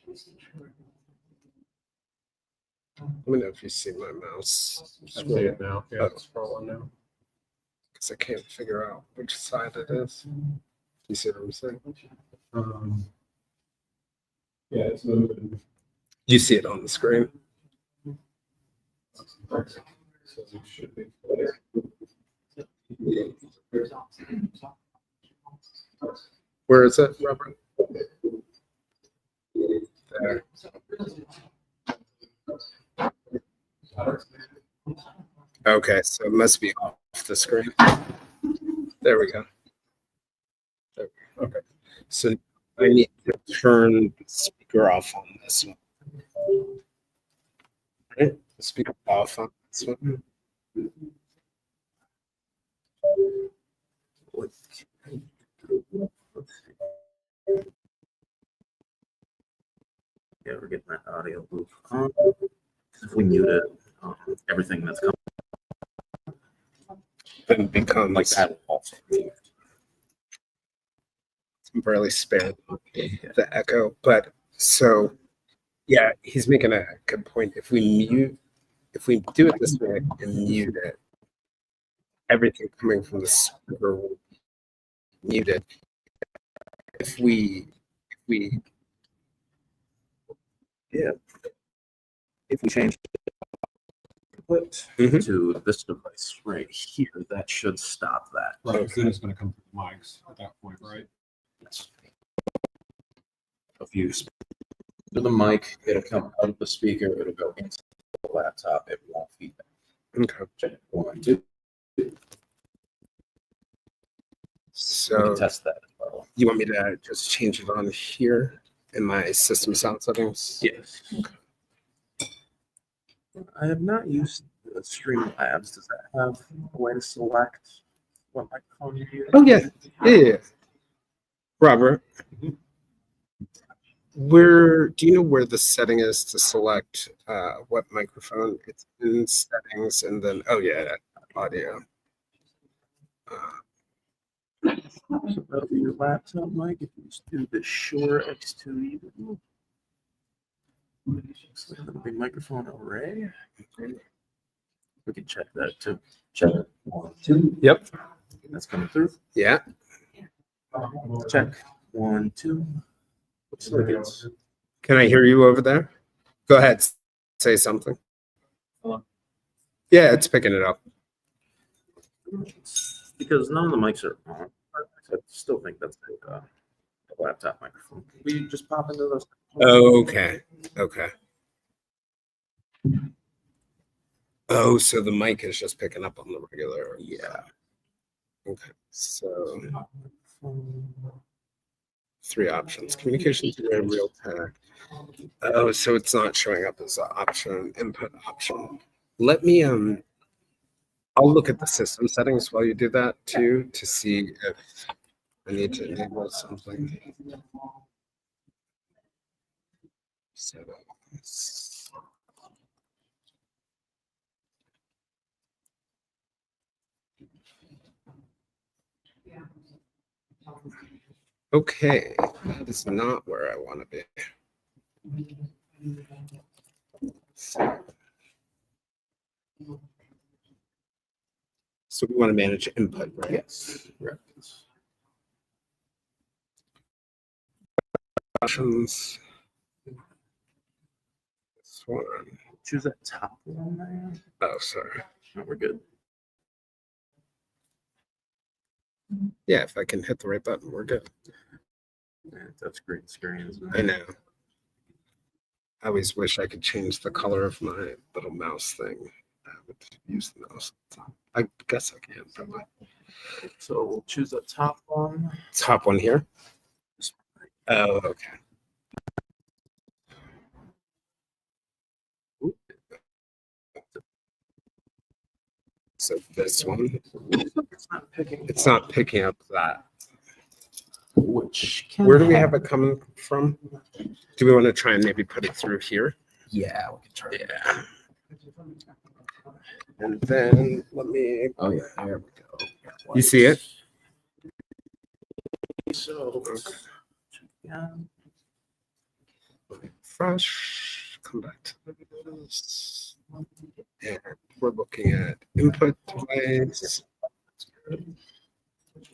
Let me know if you see my mouse. I see it now. Yeah, it's scrolling now. Because I can't figure out which side it is. You see what I'm saying? Yeah, it's moving. You see it on the screen. So it should be. Where is it, Robert? There. Okay, so it must be off the screen. There we go. Okay. So I need to turn the speaker off on this one. Right? The speaker off on this one. Yeah, we're getting that audio loop. If we mute it, everything that's coming Then becomes like that will also be barely spare the echo. But so yeah, he's making a good point. If we do it this way and mute it, everything coming from the speaker will be muted. If we if we change input Mhm. to this device right here, that should stop that. Right, because then it's going to come through the mics at that point, right? Yes. If you speak to the mic, it'll come out of the speaker, it'll go into the laptop, it won't feedback. okay. Check 1, 2. We So can test that as well. you want me to just change it on here in my system sound settings? Yes. I have not used the Streamlabs. Does that have a way to select what microphone you use? Oh yeah. Yeah. Robert, where do you know where the setting is to select what microphone? It's in settings and then audio. So that'll be your laptop mic. If you just do the Shure X2, that'll be microphone array. We can check that too. Check 1, 2. Yep. That's coming through. Yeah. Check 1, 2. Looks like it's Can I hear you over there? Go ahead. Say something. Hello? Yeah, it's picking it up. because none of the mics are on. I still think that's a laptop microphone. We just pop into those. Okay. Okay. Oh, so the mic is just picking up on the regular. Yeah. Okay. So 3 options. Communication to real tag. Oh, so it's not showing up as an option, input option. Let me I'll look at the system settings while you do that too to see if I need to enable something. Settings. Okay, that is not where I want to be. So we want to manage input, right? Yes. Right. Options. This one. Choose that top one there. Oh, sorry. No, we're good. Yeah, if I can hit the right button, we're good. Yeah, touch green screen. I know. I always wish I could change the color of my little mouse thing. I would use the mouse. I guess I can probably. So we'll choose the top one. Top one here. Oh, okay. So this one, it's not picking up that. Which Where do we have it coming from? Do we want to try and maybe put it through here? Yeah, we can try. Yeah. And then let me. Oh yeah, there we go. You see it? So yeah. refresh, come back to this. And we're looking at input device.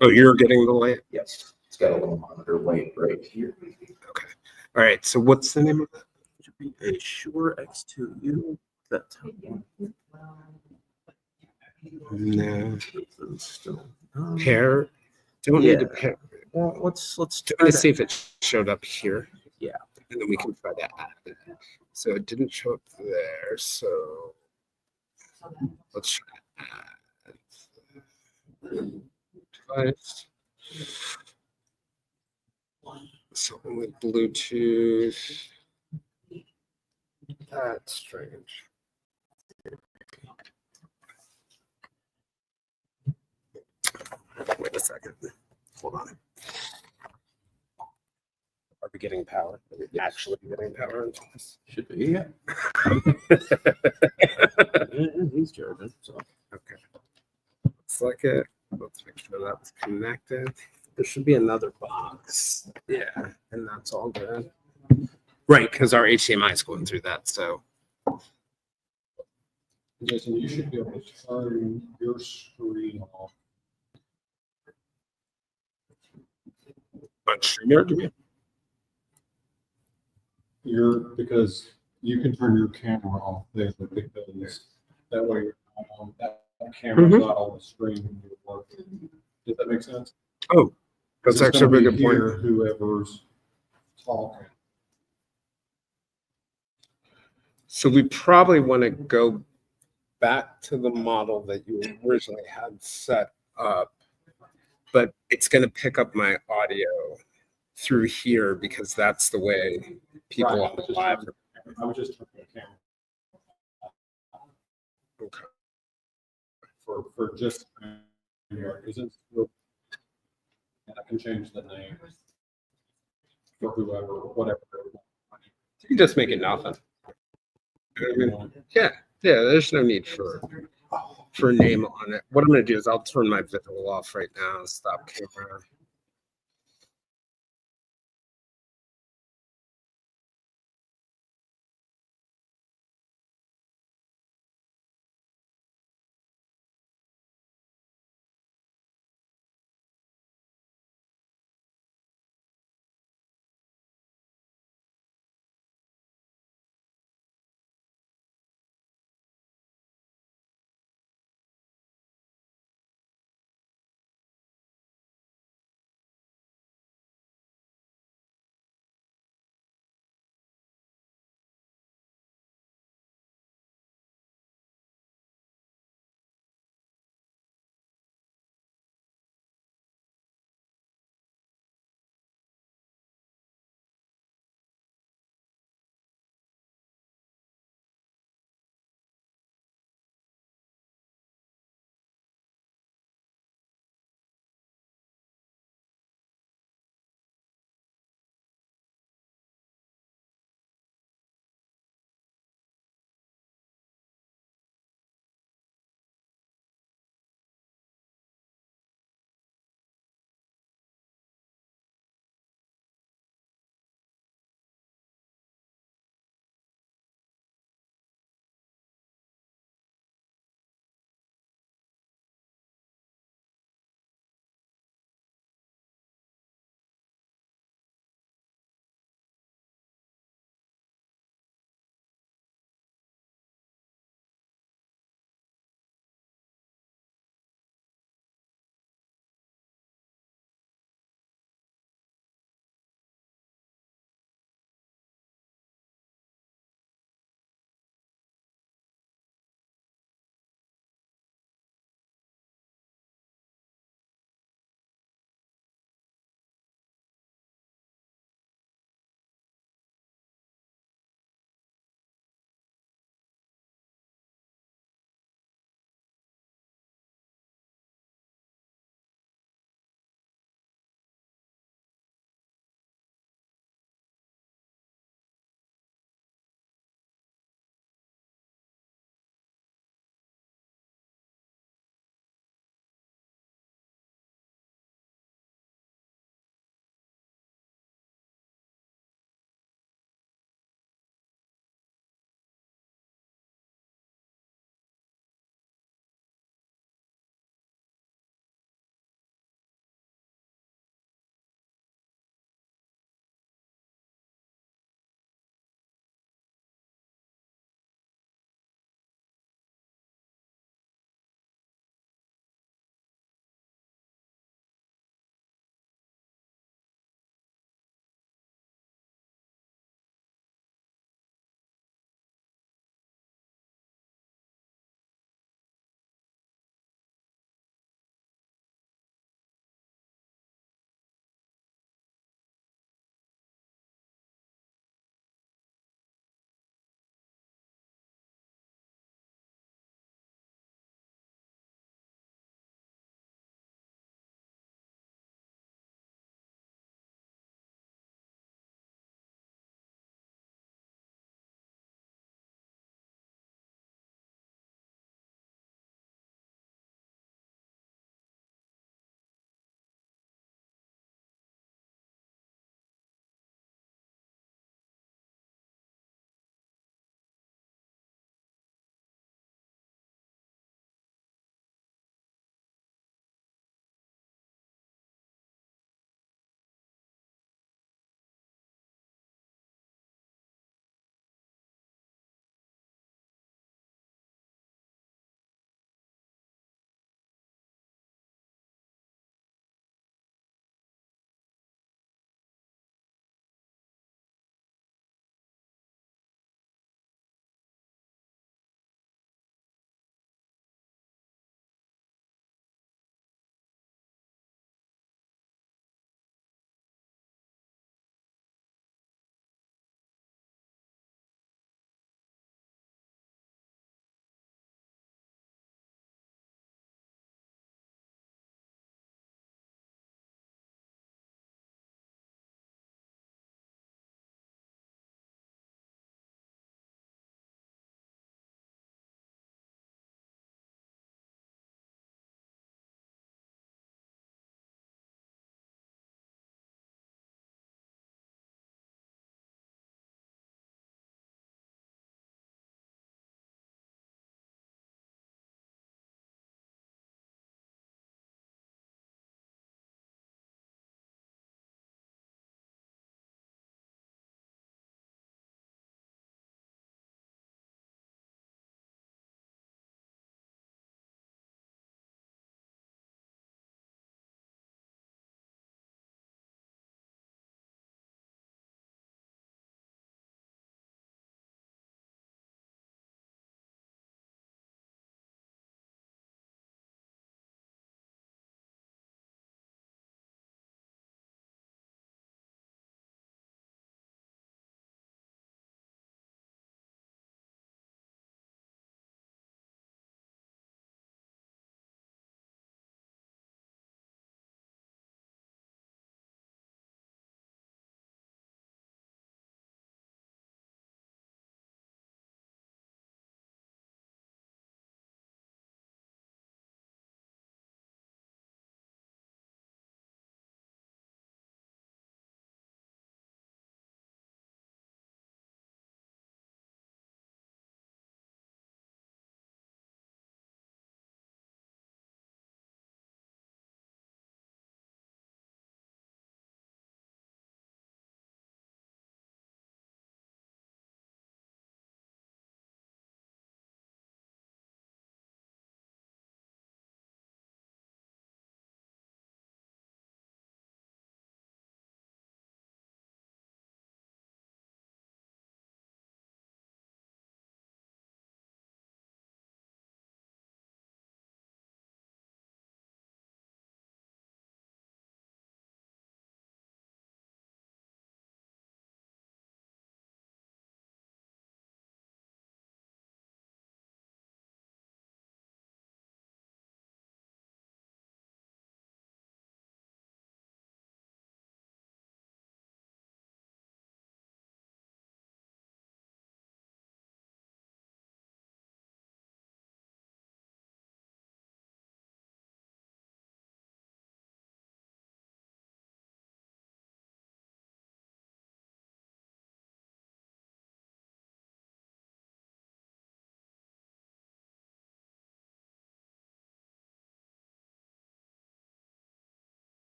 Oh, you're getting the light? Yes, it's got a little monitor light right here. Okay. All right. So what's the name of that? Should be a Shure X2U. That top one. No. Still, Pair. Don't need to Yeah. pair. Well, let's I'm try going to to see if it showed up here. Yeah. And then we can try to add it. So it didn't show up there. So let's try to add device. So only Bluetooth. That's strange. Wait a second. Hold on. Are we getting power? Are we actually getting power into this? should be. Yeah. He's charging. So Okay. Looks like it. Let's make sure that's connected. There should be another box. Yeah, and that's all good. Right, because our HDMI is going through that. So Jason, you should be able to turn your screen off. on StreamYard, you mean? Because you can turn your camera off there because that way that camera's not on the screen when you're working. Does that make sense? Oh, that's It's actually a gonna very be good point. here, whoever's talking. So we probably want to go back to the model that you originally had set up, but it's going to pick up my audio through here because that's the way people Right, on the live. I was just turning the camera Okay. for just because it's and I can change the name for whoever, whatever. You can just make it nothing. I mean, yeah, there's no need for a name on it. What I'm going to do is I'll turn my video off right now, stop camera.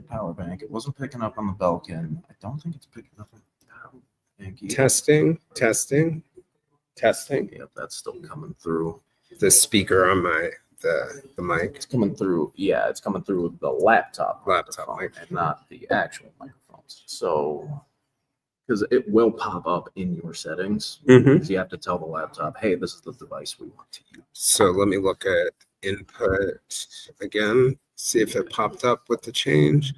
power bank. It wasn't picking up on the Belkin. I don't think it's picking up on the power bank either. Testing. Yep, that's still coming through. The speaker on the mic. It's coming through. Yeah, it's coming through the laptop microphone mic. and not the actual microphones. So, because it will pop up in your settings, Mm-hmm. you have to tell the laptop, "Hey, this is the device we want to use." So let me look at input again. See if it popped up with the change.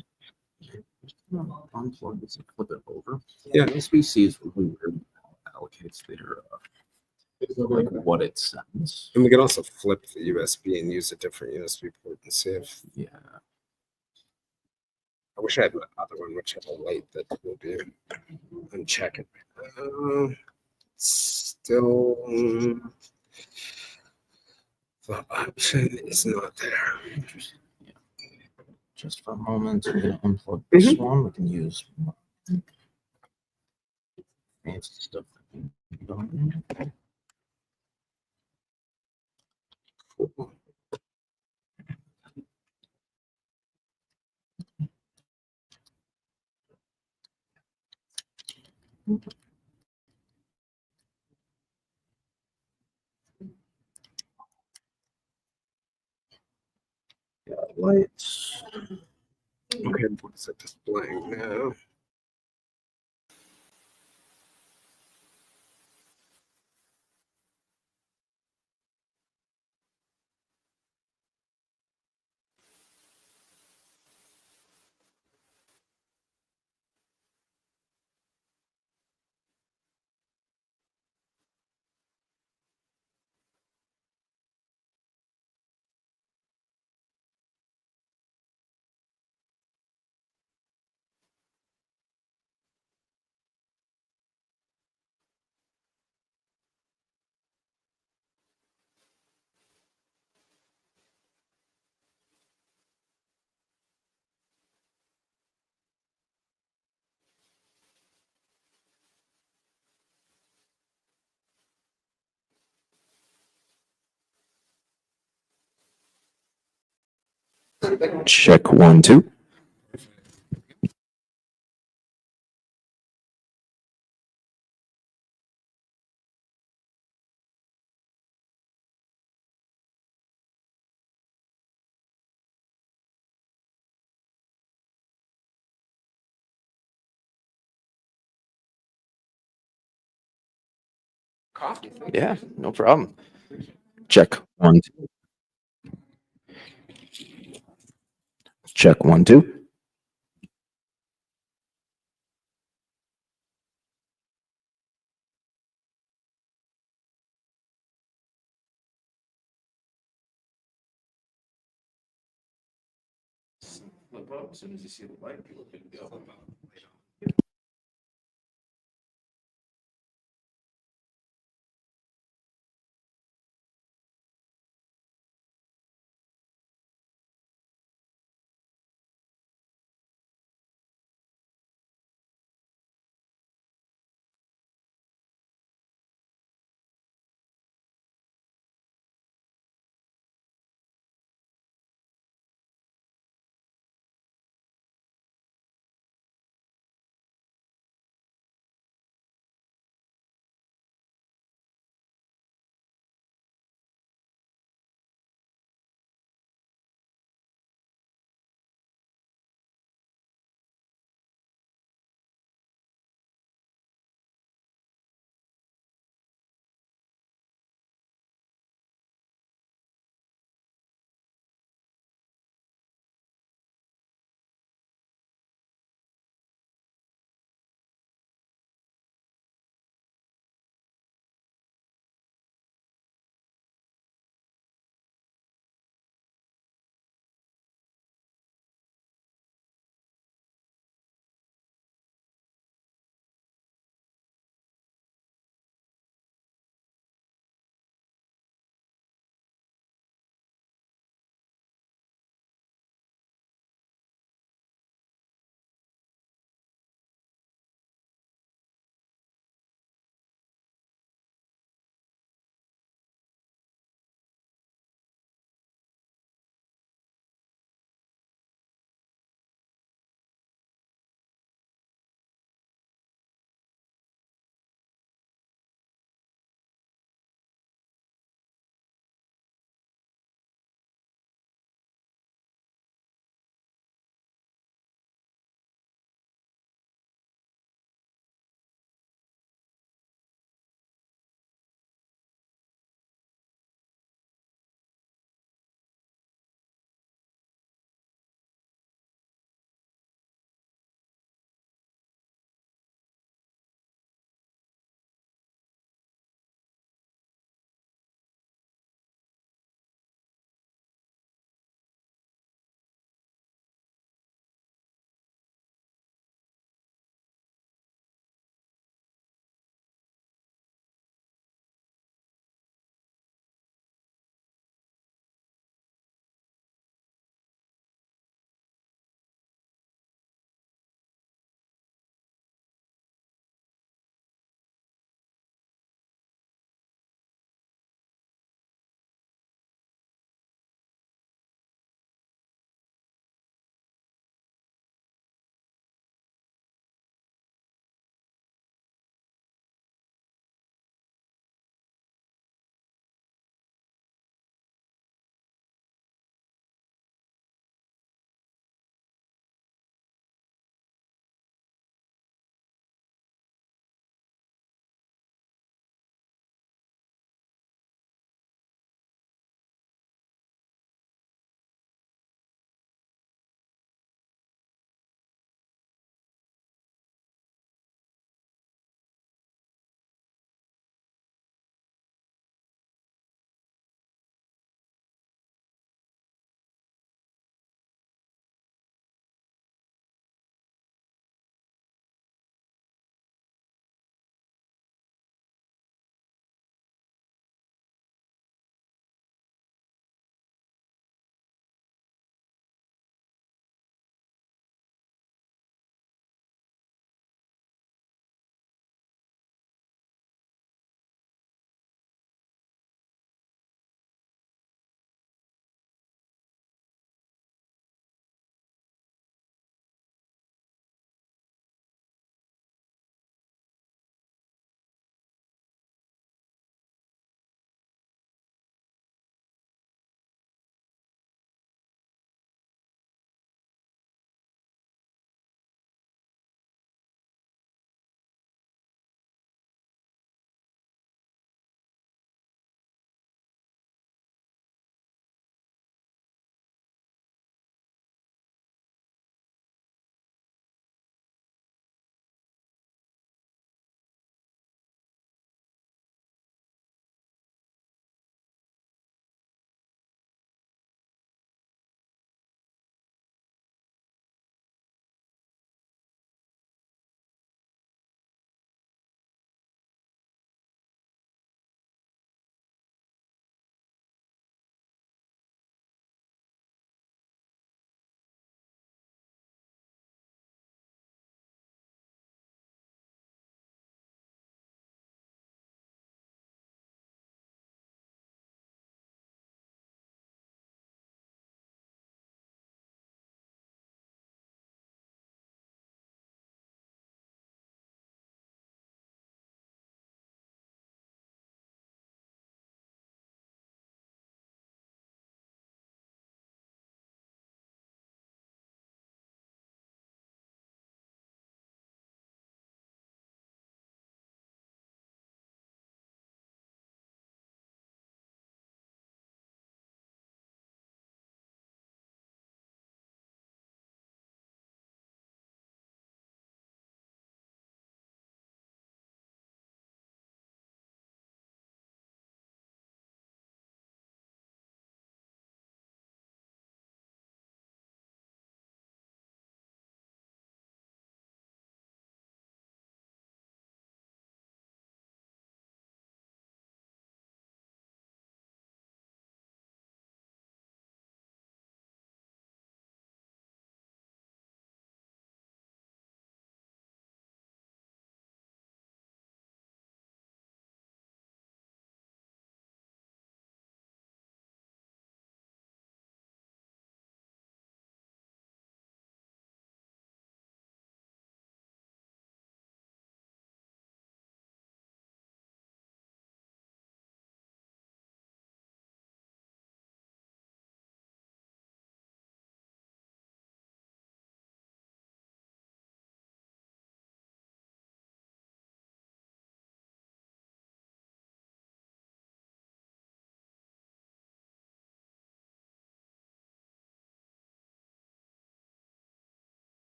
Unplug this and flip it over. Yeah. USB-C is really weird. Allocates their like what it sends. And we can also flip the USB and use a different USB port and see if. Yeah. I wish I had my other one, which had a light that will be. I'm checking. Still, the option is not there. Interesting. Yeah. Just for a moment, we're gonna unplug this one. We can use fancy stuff. Cool. Lights. Okay, what is it displaying now? Check 1, 2. Coffee. Yeah, no problem. Check 1, 2. Check 1, 2. Flip up as soon as you see the light, you're good to go.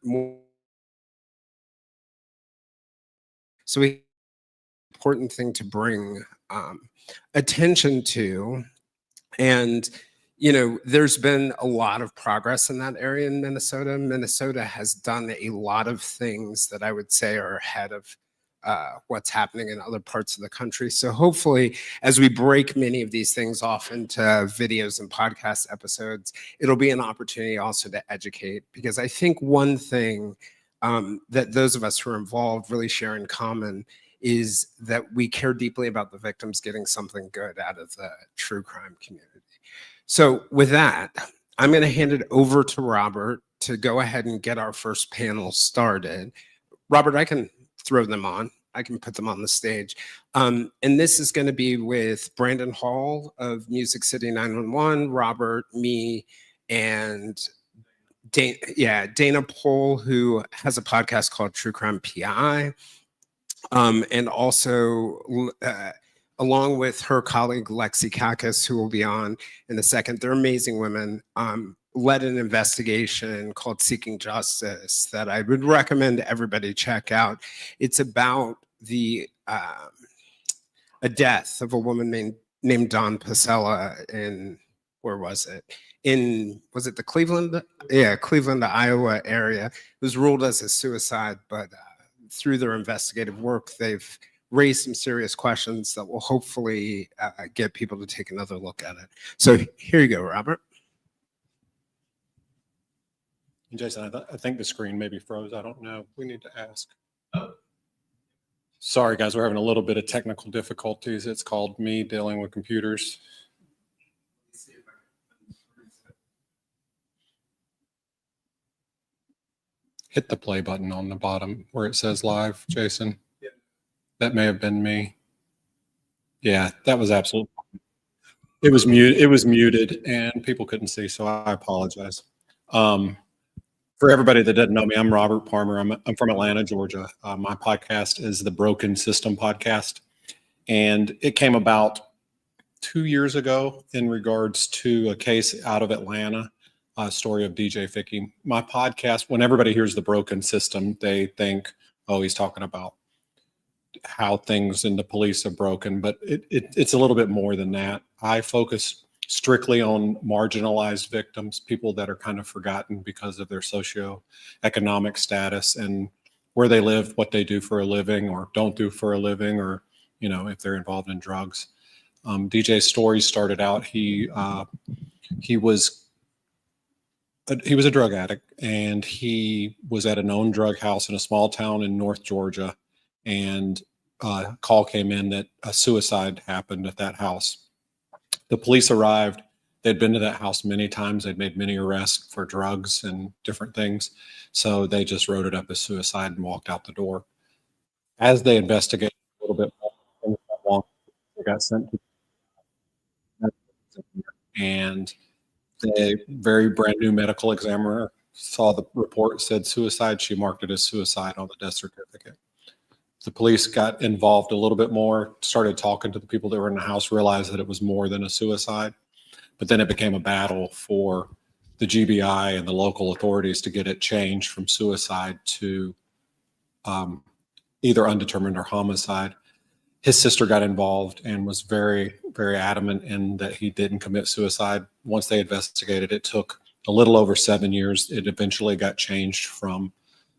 more. So we important thing to bring attention to. And, there's been a lot of progress in that area in Minnesota. Minnesota has done a lot of things that I would say are ahead of what's happening in other parts of the country. So hopefully, as we break many of these things off into videos and podcast episodes, it'll be an opportunity also to educate, because I think one thing that those of us who are involved really share in common is that we care deeply about the victims getting something good out of the true crime community. So with that, I'm going to hand it over to Robert to go ahead and get our first panel started. Robert, I can throw them on. I can put them on the stage. And this is going to be with Brandon Hall of Music City 911, Robert, me, and Dana Pohl, who has a podcast called True Crime PI. And also, along with her colleague Lexi Kakis, who will be on in a second, they're amazing women, led an investigation called Seeking Justice that I would recommend everybody check out. It's about a death of a woman named Dawn Pasella in, where was it? Was it the Cleveland? Yeah, Cleveland, Iowa area. It was ruled as a suicide, but through their investigative work, they've raised some serious questions that will hopefully get people to take another look at it. So here you go, Robert. Jason, I think the screen maybe froze. I don't know. We need to ask. Sorry, guys, we're having a little bit of technical difficulties. It's called me dealing with computers. Hit the play button on the bottom where it says live, Jason. Yeah. That may have been me. Yeah, that was absolutely. It was muted. It was muted, and people couldn't see, so I apologize. For everybody that doesn't know me, I'm Robert Palmer. I'm from Atlanta, Georgia. My podcast is the Broken System Podcast, and it came about 2 years ago in regards to a case out of Atlanta, a story of DJ Ficky. My podcast, when everybody hears the Broken System, they think, oh, he's talking about how things in the police are broken, but it's a little bit more than that. I focus strictly on marginalized victims, people that are kind of forgotten because of their socioeconomic status and where they live, what they do for a living or don't do for a living, or, if they're involved in drugs. DJ's story started out, he was a drug addict, and he was at a known drug house in a small town in North Georgia, and a call came in that a suicide happened at that house. The police arrived. They'd been to that house many times. They'd made many arrests for drugs and different things. So they just wrote it up as suicide and walked out the door. As they investigated a little bit more, they got sent to, and the very brand new medical examiner saw the report, said suicide. She marked it as suicide on the death certificate. The police got involved a little bit more, started talking to the people that were in the house, realized that it was more than a suicide. But then it became a battle for the GBI and the local authorities to get it changed from suicide to either undetermined or homicide. His sister got involved and was very, very adamant in that he didn't commit suicide. Once they investigated, it took a little over 7 years. It eventually got changed from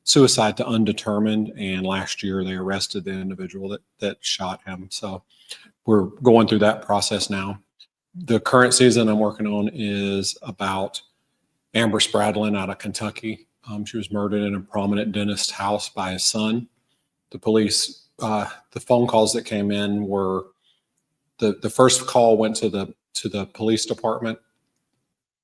suicide to undetermined, and last year they arrested the individual that shot him. So we're going through that process now. The current season I'm working on is about Amber Spradlin out of Kentucky. She was murdered in a prominent dentist's house by his son. The police, the phone calls that came in were, the first call went to the police department,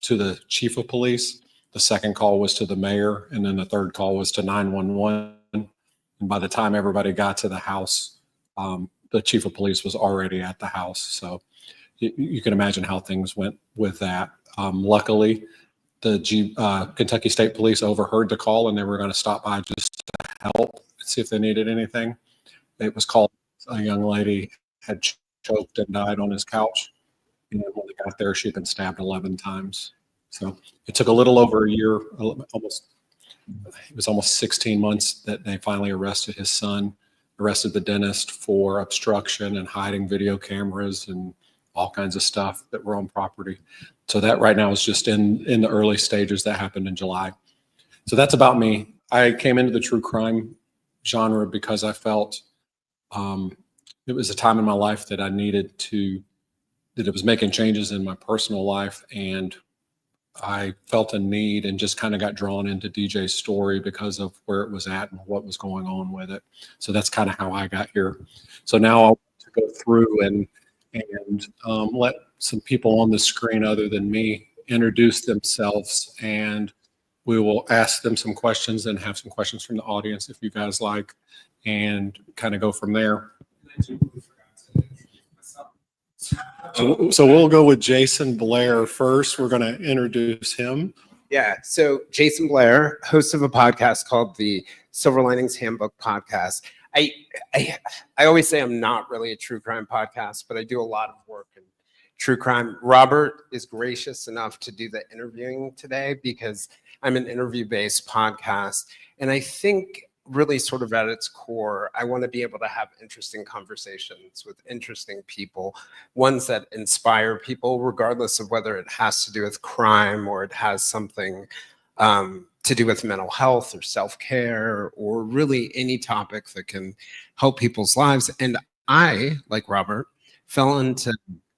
to the chief of police. The second call was to the mayor, and then the third call was to 911. And by the time everybody got to the house, the chief of police was already at the house. So you can imagine how things went with that. Luckily, the Kentucky State Police overheard the call, and they were going to stop by just to help and see if they needed anything. It was called a young lady had choked and died on his couch. And when they got there, she'd been stabbed 11 times. So it took a little over a year, almost it was almost 16 months that they finally arrested his son, arrested the dentist for obstruction and hiding video cameras and all kinds of stuff that were on property. So that right now is just in the early stages. That happened in July. So that's about me. I came into the true crime genre because I felt it was a time in my life that I needed to, that it was making changes in my personal life. And I felt a need and just kind of got drawn into DJ's story because of where it was at and what was going on with it. So that's kind of how I got here. So now I'll to go through and let some people on the screen other than me introduce themselves, and we will ask them some questions and have some questions from the audience if you guys like, and kind of go from there. So we'll go with Jason Blair first. We're going to introduce him. Yeah. So Jason Blair, host of a podcast called the Silver Linings Handbook Podcast. I always say I'm not really a true crime podcast, but I do a lot of work in true crime. Robert is gracious enough to do the interviewing today because I'm an interview-based podcast. And I think really sort of at its core, I want to be able to have interesting conversations with interesting people, ones that inspire people, regardless of whether it has to do with crime or it has something to do with mental health or self-care or really any topic that can help people's lives. And I, like Robert,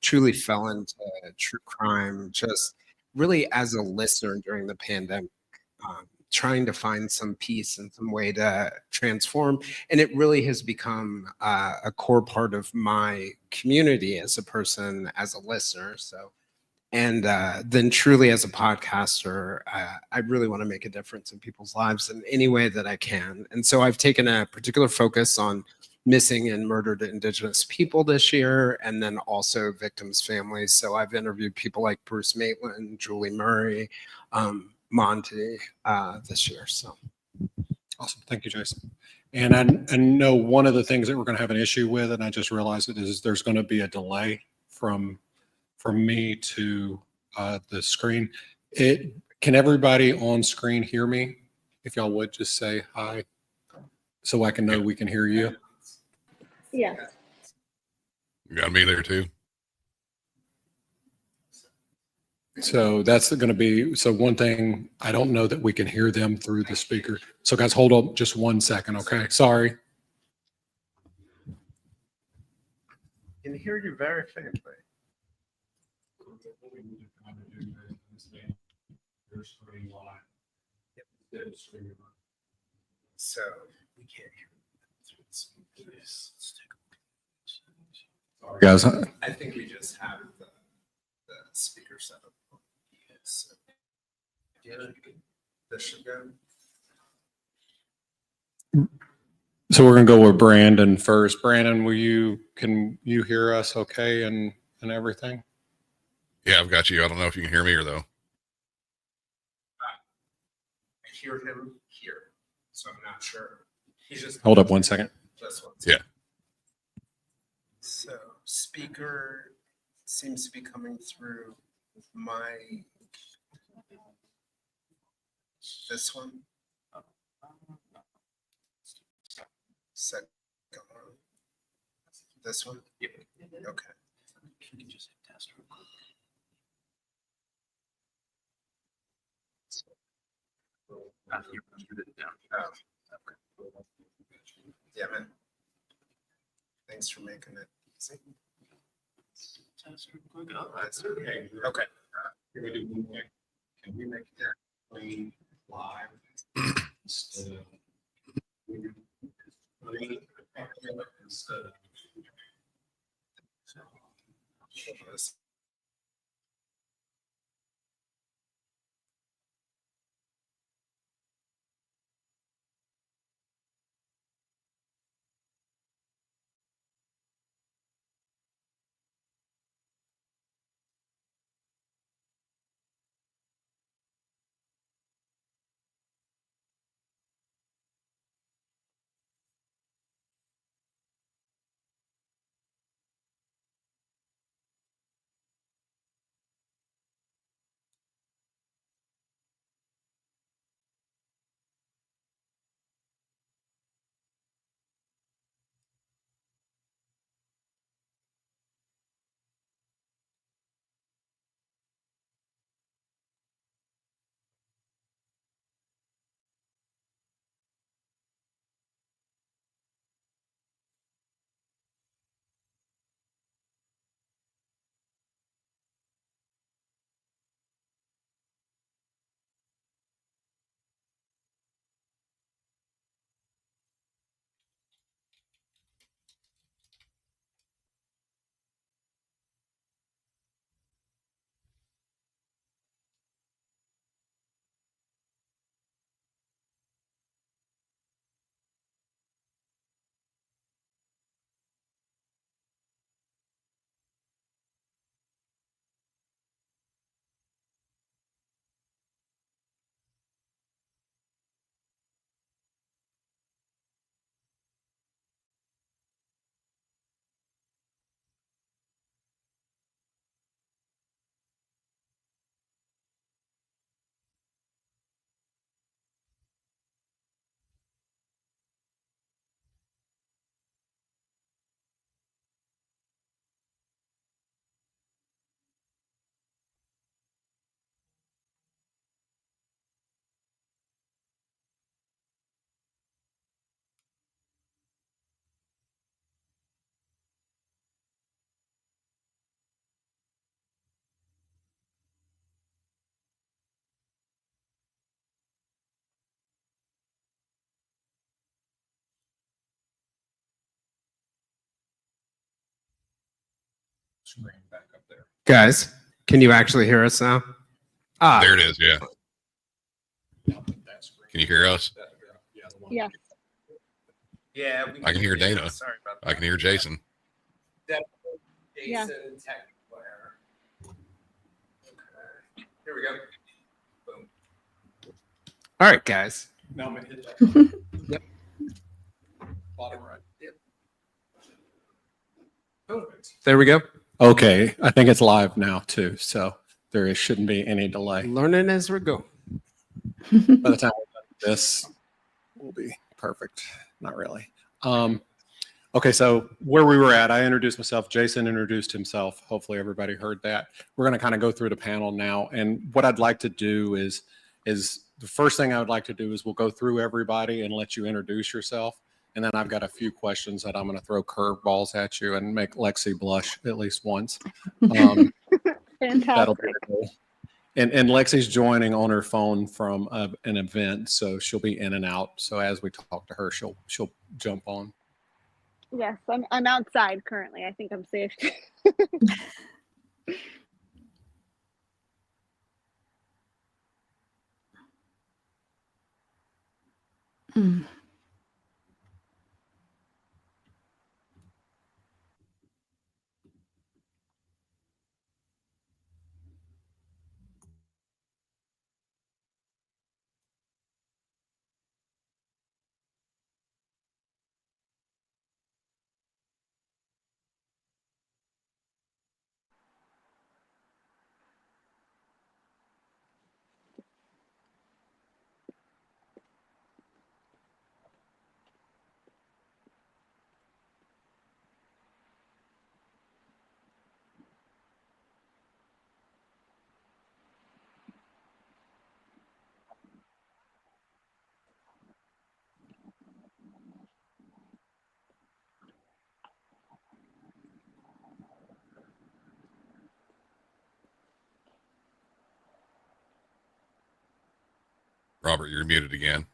truly fell into true crime just really as a listener during the pandemic. Trying to find some peace and some way to transform. And it really has become a core part of my community as a person, as a listener. So, and then truly as a podcaster, I really want to make a difference in people's lives in any way that I can. And so I've taken a particular focus on missing and murdered Indigenous people this year, and then also victims' families. So I've interviewed people like Bruce Maitland, Julie Murray, Monty this year. So awesome. Thank you, Jason. And I know one of the things that we're going to have an issue with, and I just realized it, is there's going to be a delay from me to the screen. Can everybody on screen hear me? If y'all would just say hi so I can know we can hear you. Yeah. You got me there too. So that's going to be, so one thing, I don't know that we can hear them through the speaker. So guys, hold on just 1 second. Okay. Sorry. I can hear you very faintly. So we can't hear. Sorry, guys. I think we just have the speaker set up. Yes. Yeah, this should go. So we're going to go with Brandon first. Brandon, can you hear us okay and everything? Yeah, I've got you. I don't know if you can hear me or though. I hear him here, so I'm not sure. He's just Hold up 1 second. just one Yeah. second. So speaker seems to be coming through my this one. Second one. This one? Yep. Okay. Can you just hit test real quick? Oh, okay. Yeah, man. Thanks for making it easy. Test real quick. Oh, that's okay. Okay. Can we do one thing? Can we make it clean live instead of instead of screen back up there. Guys, can you actually hear us now? Ah, There it is. Yeah. Now put that screen. Can you hear us? Yeah, the one. Yes. yeah. I can hear Dana. Sorry about that. I can hear Jason. Yeah. Technical error. Okay. Here we go. Boom. All right, guys. Now I'm gonna hit that. Yep. Bottom right. There we go. Okay, I think it's live now too, so shouldn't be any delay. Learning as we go. By the time we're done with this, we'll be perfect. Not really. Okay, so where we were at, I introduced myself. Jason introduced himself. Hopefully everybody heard that. We're going to kind of go through the panel now. And what I'd like to do is the first thing I would like to do is we'll go through everybody and let you introduce yourself. And then I've got a few questions that I'm going to throw curveballs at you and make Lexi blush at least once. That'll be Fantastic. the goal. And Lexi's joining on her phone from an event, so she'll be in and out. So as we talk to her, she'll jump on. Yes, I'm outside currently. I think I'm safe. Robert, you're muted again.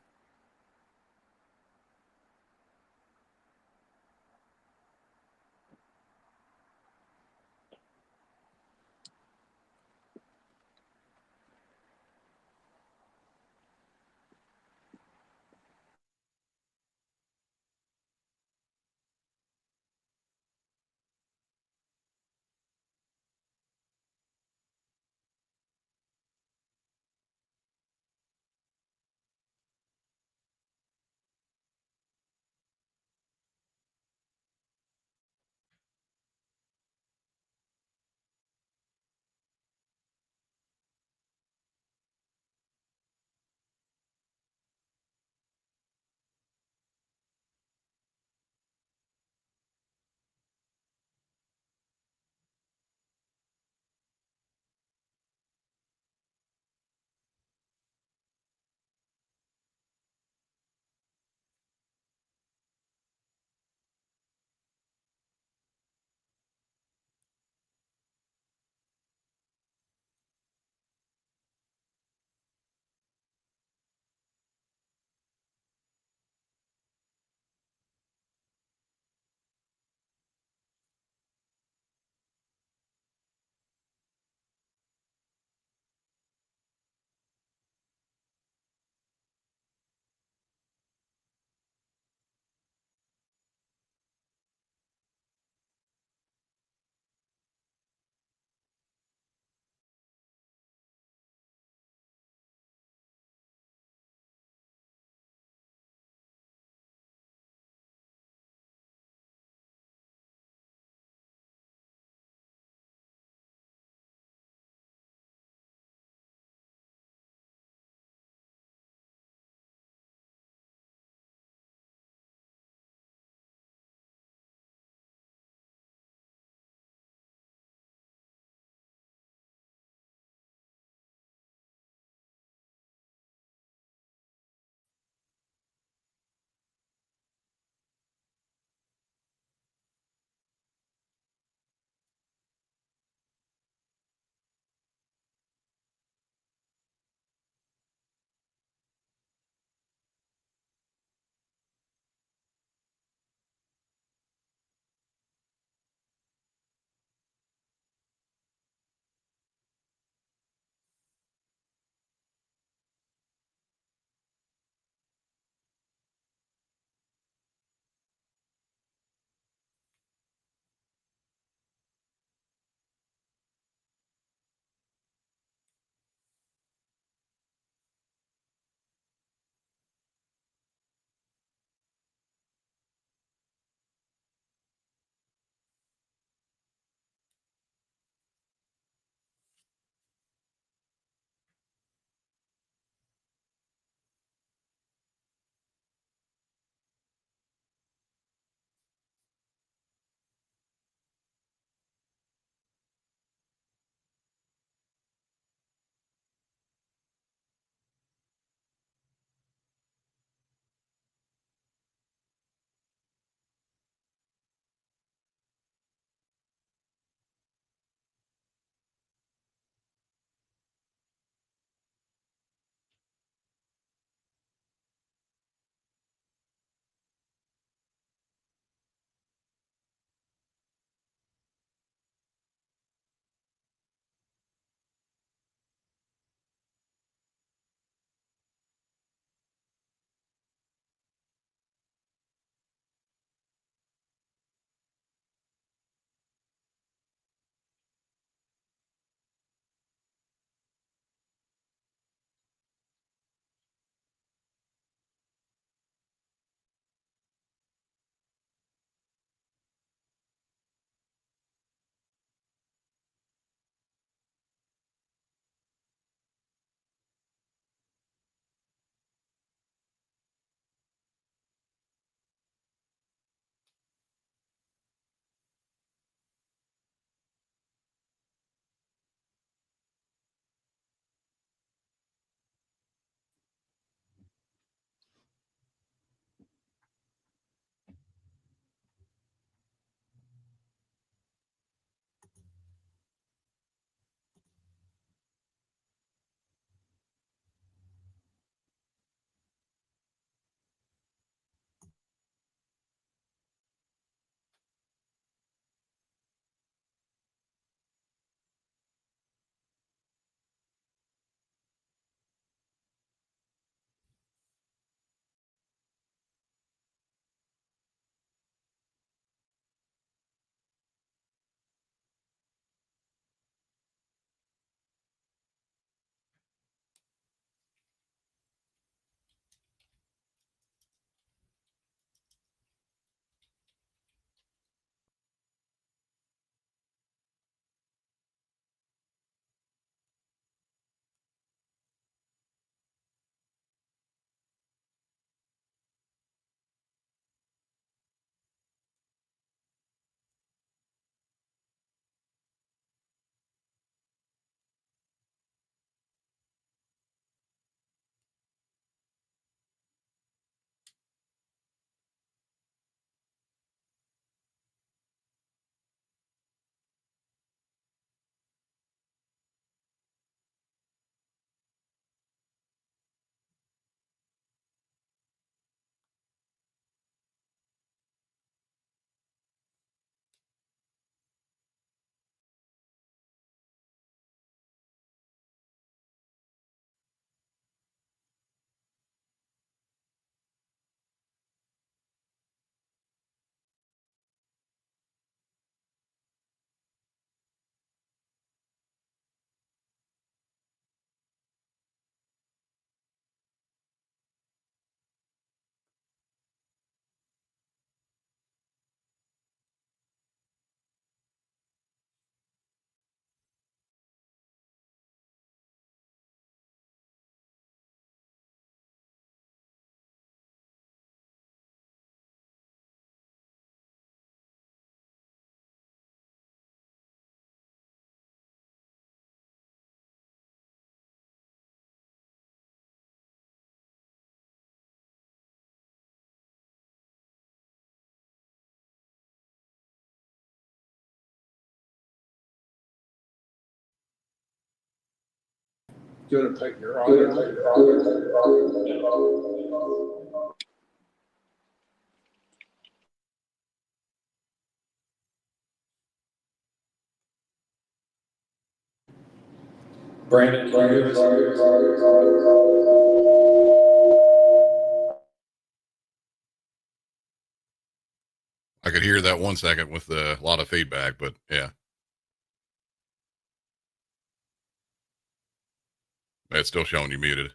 Do you want to put your audio? Brandon, can you hear us? I could hear that 1 second with a lot of feedback, but yeah. It's still showing you muted.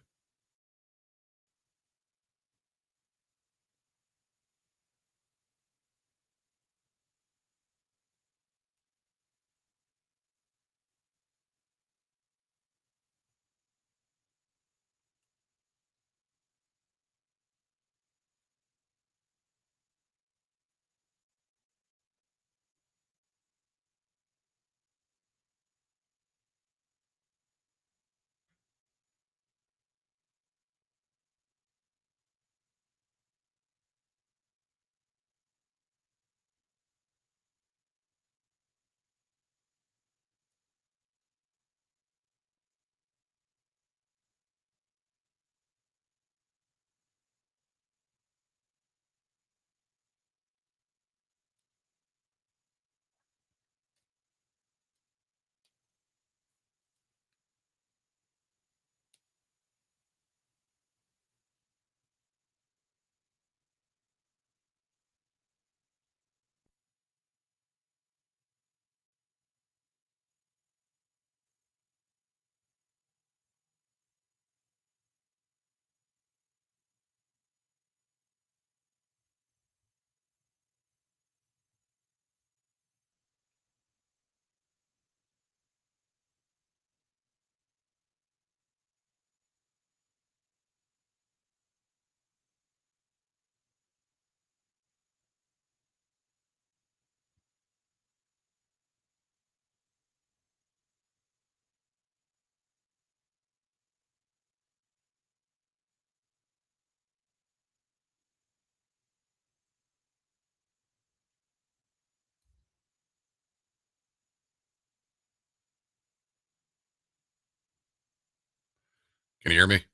Can you hear me?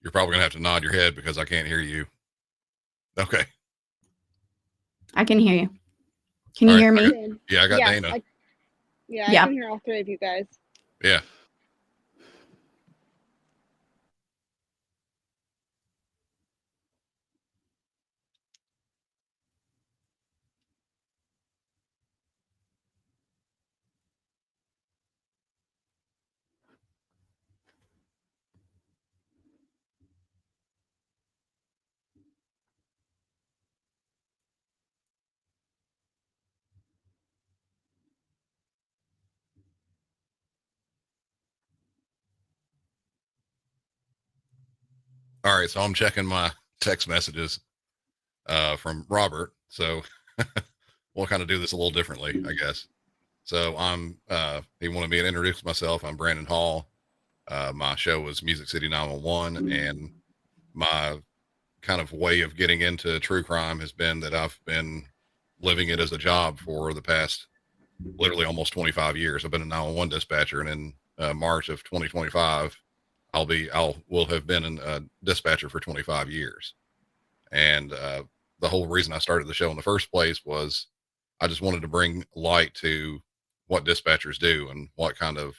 You're probably gonna have to nod your head because I can't hear you. Okay. I can hear you. Can you All hear right, me? Yeah, I got Yeah, Dana. I Yeah. can hear all three of you guys. Yeah. All right, so I'm checking my text messages from Robert. So we'll kind of do this a little differently, I guess. So he wanted me to introduce myself. I'm Brandon Hall. My show was Music City 911, and my kind of way of getting into true crime has been that I've been living it as a job for the past literally almost 25 years. I've been a 911 dispatcher, and in March of 2025, will have been a dispatcher for 25 years. And the whole reason I started the show in the first place was I just wanted to bring light to what dispatchers do and what kind of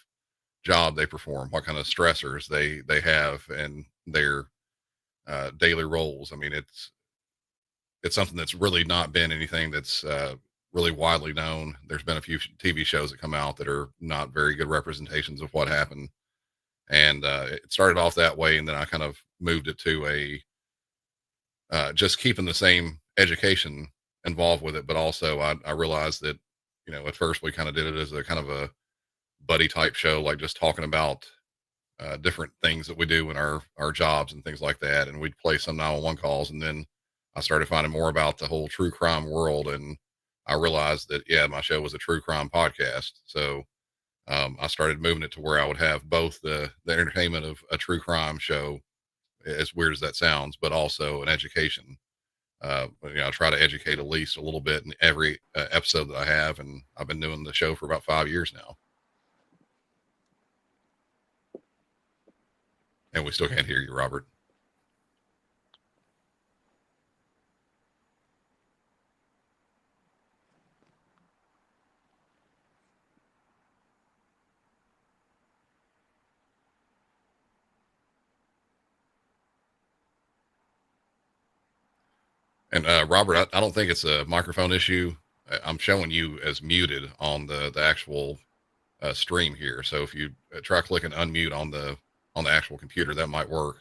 job they perform, what kind of stressors they have in their daily roles. I mean, it's something that's really not been anything that's really widely known. There's been a few TV shows that come out that are not very good representations of what happened. And it started off that way, and then I kind of moved it to just keeping the same education involved with it. But also I realized that, at first we kind of did it as a kind of a buddy type show, like just talking about different things that we do in our jobs and things like that. And we'd play some 911 calls. And then I started finding more about the whole true crime world. And I realized that, yeah, my show was a true crime podcast. So I started moving it to where I would have both the entertainment of a true crime show, as weird as that sounds, but also an education. I try to educate at least a little bit in every episode that I have. And I've been doing the show for about 5 years now. And we still can't hear you, Robert. And Robert, I don't think it's a microphone issue. I'm showing you as muted on the actual stream here. So if you try clicking unmute on the actual computer, that might work.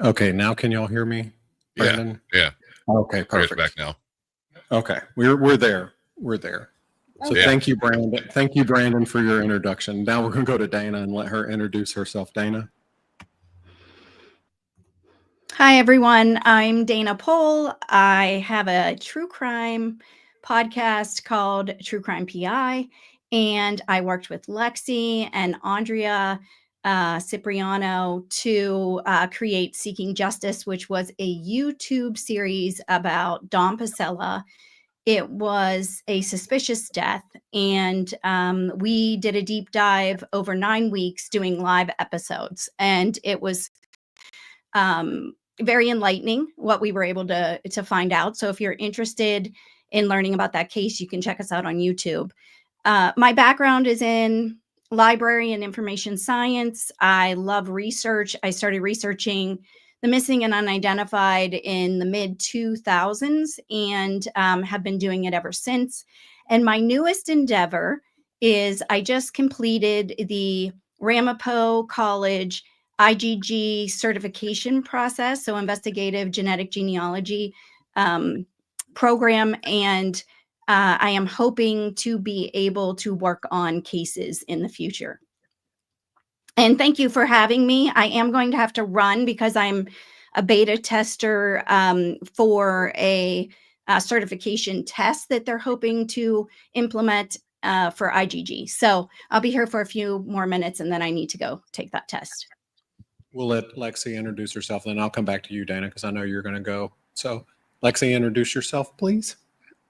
Okay, now can y'all hear me, Brandon? Yeah. Okay, It's perfect. back now. Okay, we're there. We're there. So Okay. thank you, Brandon. Thank you, Brandon, for your introduction. Now we're going to go to Dana and let her introduce herself. Dana. Hi, everyone. I'm Dana Pohl. I have a true crime podcast called True Crime PI, and I worked with Lexi and Andrea Cipriano to create Seeking Justice, which was a YouTube series about Don Pasella. It was a suspicious death, and we did a deep dive over 9 weeks doing live episodes, and it was very enlightening what we were able to find out. So if you're interested in learning about that case, you can check us out on YouTube. My background is in library and information science. I love research. I started researching the missing and unidentified in the mid 2000s and have been doing it ever since. And my newest endeavor is I just completed the Ramapo College IgG certification process, so investigative genetic genealogy program. And I am hoping to be able to work on cases in the future. And thank you for having me. I am going to have to run because I'm a beta tester for a certification test that they're hoping to implement for IgG. So I'll be here for a few more minutes and then I need to go take that test. We'll let Lexi introduce herself, then I'll come back to you, Dana, because I know you're going to go. So Lexi, introduce yourself, please.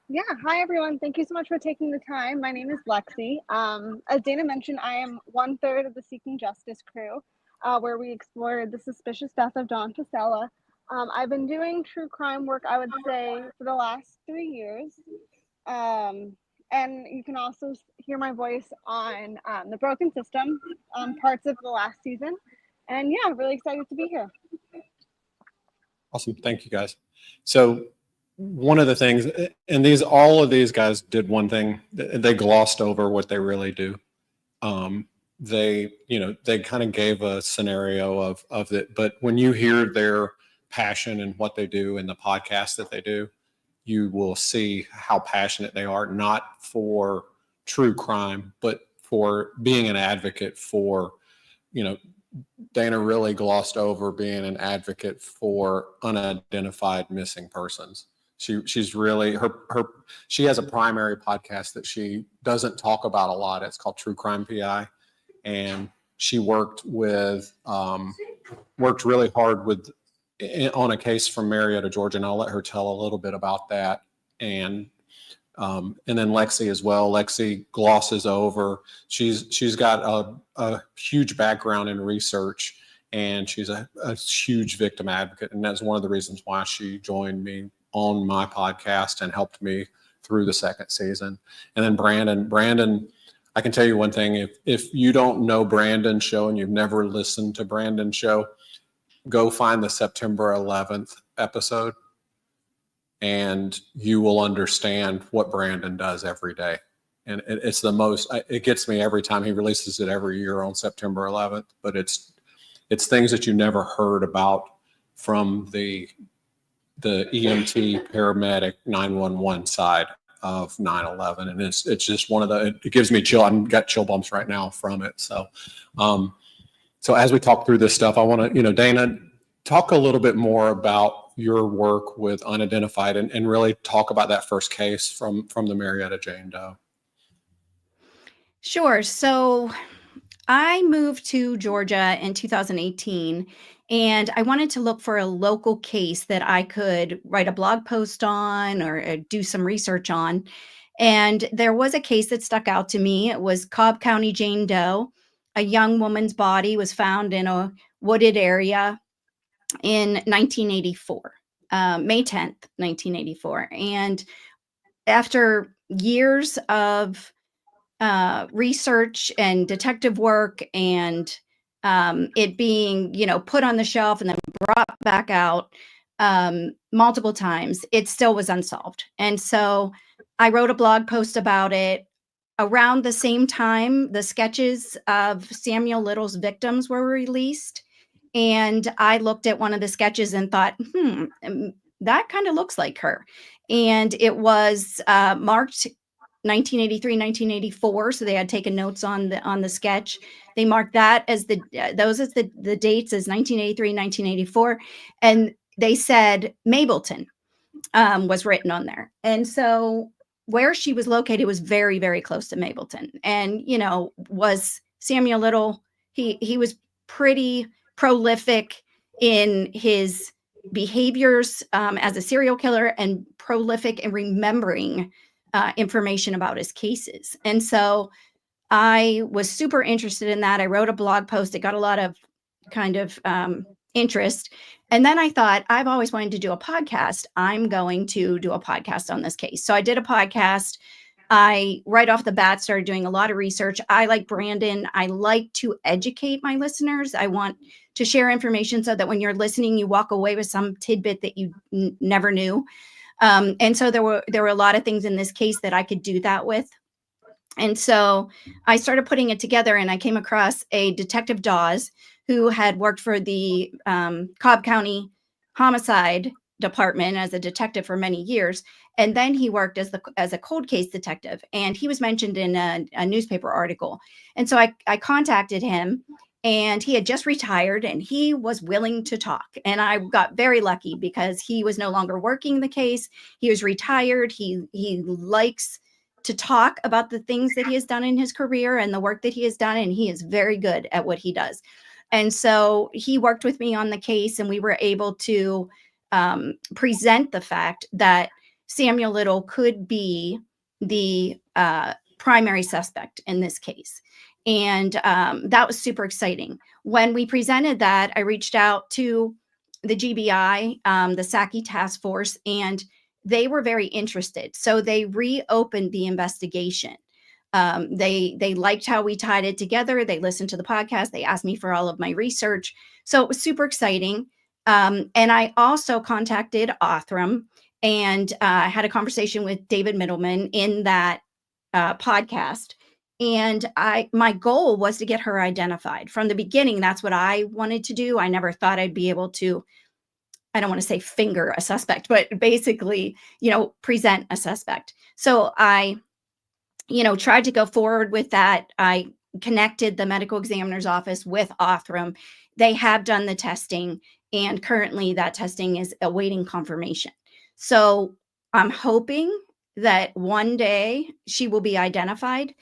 Yeah, hi everyone. Thank you so much for taking the time. My name is Lexi. As Dana mentioned, I am 1/3 of the Seeking Justice crew, where we explored the suspicious death of Don Pasella. I've been doing true crime work, I would say, for the last 3 years. And you can also hear my voice on The Broken System, parts of the last season. And yeah, really excited to be here. Awesome. Thank you, guys. So one of the things, and all of these guys did one thing, they glossed over what they really do. They kind of gave a scenario of it, but when you hear their passion and what they do and the podcast that they do, you will see how passionate they are, not for true crime, but for being an advocate for, Dana really glossed over being an advocate for unidentified missing persons. She's really she has a primary podcast that she doesn't talk about a lot. It's called True Crime PI, and she worked really hard on a case from Marietta, Georgia, and I'll let her tell a little bit about that. And then Lexi as well. Lexi glosses over. She's got a huge background in research, and she's a huge victim advocate. And that's one of the reasons why she joined me on my podcast and helped me through the second season. And then Brandon, I can tell you one thing. If you don't know Brandon's show and you've never listened to Brandon's show, go find the September 11th episode. and you will understand what Brandon does every day. And it's the most, it gets me every time. He releases it every year on September 11th, but it's things that you never heard about from the EMT, paramedic, 911 side of 9/11. And it's just one of the, it gives me chill. I've got chill bumps right now from it. So, so as we talk through this stuff, I want to, Dana, talk a little bit more about your work with unidentified and really talk about that first case from the Marietta Jane Doe. Sure. So I moved to Georgia in 2018, and I wanted to look for a local case that I could write a blog post on or do some research on. And there was a case that stuck out to me. It was Cobb County Jane Doe. A young woman's body was found in a wooded area in 1984, May 10th, 1984. And after years of research and detective work and it being, put on the shelf and then brought back out multiple times, it still was unsolved. And so I wrote a blog post about it. Around the same time, the sketches of Samuel Little's victims were released. And I looked at one of the sketches and thought, that kind of looks like her. And it was marked 1983, 1984. So they had taken notes on the sketch. They marked that as the dates as 1983, 1984. And they said Mableton was written on there. And so where she was located was very, very close to Mableton. And, was Samuel Little, he was pretty prolific in his behaviors as a serial killer and prolific in remembering information about his cases. And so I was super interested in that. I wrote a blog post. It got a lot of kind of interest. And then I thought, I've always wanted to do a podcast. I'm going to do a podcast on this case. So I did a podcast. I, right off the bat, started doing a lot of research. I, like Brandon, I like to educate my listeners. I want to share information so that when you're listening, you walk away with some tidbit that you never knew. And so there were a lot of things in this case that I could do that with. And so I started putting it together, and I came across a Detective Dawes who had worked for the Cobb County Homicide Department as a detective for many years. And then he worked as a cold case detective, and he was mentioned in a newspaper article. And so I contacted him, and he had just retired and he was willing to talk. And I got very lucky because he was no longer working the case. He was retired. He likes to talk about the things that he has done in his career and the work that he has done. And he is very good at what he does. And so he worked with me on the case, and we were able to present the fact that Samuel Little could be the primary suspect in this case. And that was super exciting. When we presented that, I reached out to the GBI, the Saki Task Force, and they were very interested. So they reopened the investigation. They liked how we tied it together. They listened to the podcast. They asked me for all of my research. So it was super exciting. And I also contacted Othram and had a conversation with David Middleman in that podcast. And my goal was to get her identified. From the beginning, that's what I wanted to do. I never thought I'd be able to, I don't want to say finger a suspect, but basically, present a suspect. So I, tried to go forward with that. I connected the medical examiner's office with Othram. They have done the testing, and currently that testing is awaiting confirmation. So I'm hoping that one day she will be identified.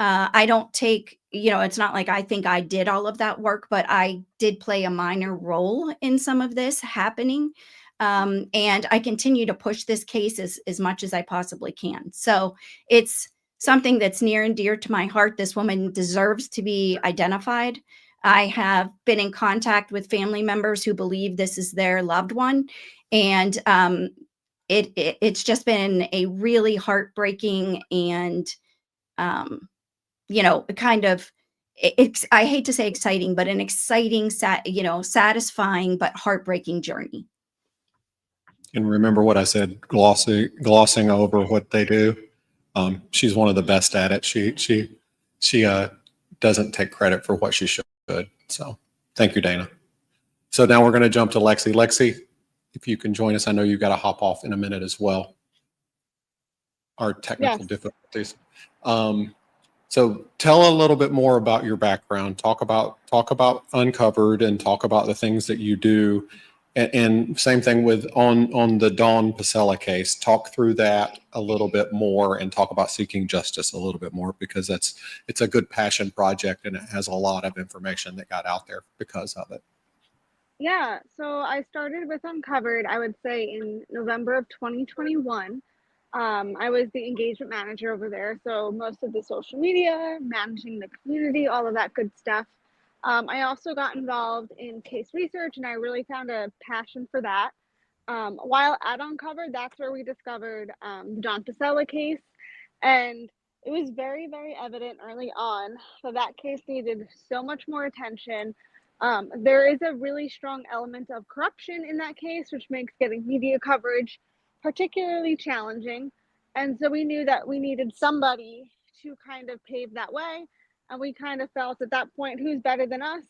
I don't take, it's not like I think I did all of that work, but I did play a minor role in some of this happening. And I continue to push this case as much as I possibly can. So it's something that's near and dear to my heart. This woman deserves to be identified. I have been in contact with family members who believe this is their loved one. And it's just been a really heartbreaking and, kind of, I hate to say exciting, but an exciting, satisfying, but heartbreaking journey. And remember what I said, glossing over what they do. She's one of the best at it. She doesn't take credit for what she should. So thank you, Dana. So now we're going to jump to Lexi. Lexi, if you can join us, I know you've got to hop off in a minute as well. Our technical difficulties. So tell a little bit more about your background. Talk about Uncovered and talk about the things that you do. And same thing with on the Dawn Pasella case. Talk through that a little bit more and talk about seeking justice a little bit more, because it's a good passion project and it has a lot of information that got out there because of it. Yeah, so I started with Uncovered, I would say in November of 2021. I was the engagement manager over there, so most of the social media, managing the community, all of that good stuff. I also got involved in case research, and I really found a passion for that. While at Uncovered, that's where we discovered the John Pasella case, and it was very, very evident early on that that case needed so much more attention. There is a really strong element of corruption in that case, which makes getting media coverage particularly challenging. And so we knew that we needed somebody to kind of pave that way. And we kind of felt at that point, who's better than us?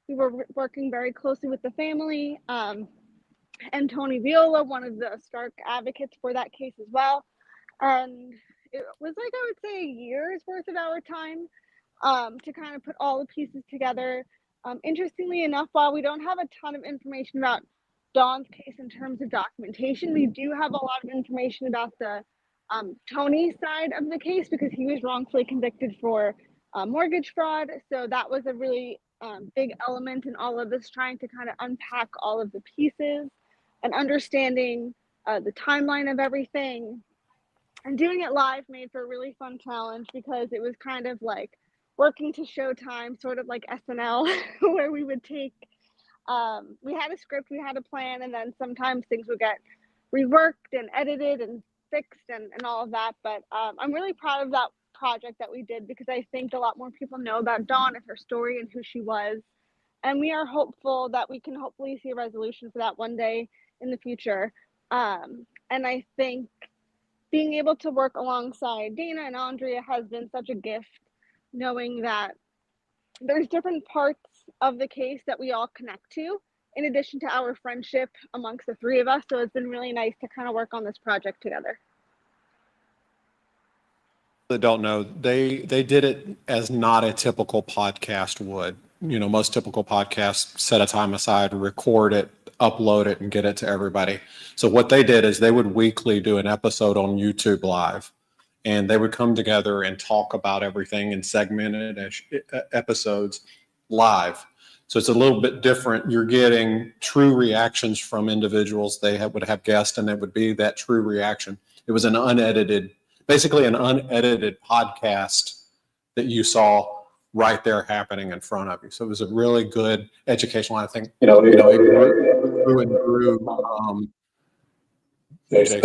We were working very closely with the family, and Tony Viola, one of the stark advocates for that case as well. And it was like, I would say, a year's worth of our time to kind of put all the pieces together. Interestingly enough, while we don't have a ton of information about Dawn's case in terms of documentation, we do have a lot of information about the Tony side of the case, because he was wrongfully convicted for mortgage fraud. So that was a really big element in all of this, trying to kind of unpack all of the pieces and understanding the timeline of everything. And doing it live made for a really fun challenge, because it was kind of like working to Showtime, sort of like SNL, where we would take, we had a script, we had a plan, and then sometimes things would get reworked and edited and fixed and all of that. But I'm really proud of that project that we did, because I think a lot more people know about Dawn and her story and who she was. And we are hopeful that we can hopefully see a resolution for that one day in the future. And I think being able to work alongside Dana and Andrea has been such a gift, knowing that there's different parts of the case that we all connect to, in addition to our friendship amongst the three of us. So it's been really nice to kind of work on this project together. That don't know, they did it as not a typical podcast would. You know, most typical podcasts set a time aside, record it, upload it, and get it to everybody. So what they did is they would weekly do an episode on YouTube Live, and they would come together and talk about everything in segmented episodes live. So it's a little bit different. You're getting true reactions from individuals. They would have guests, and it would be that true reaction. It was an unedited, basically an unedited podcast that you saw right there happening in front of you. So it was a really good educational, I think, it grew and grew. Jason,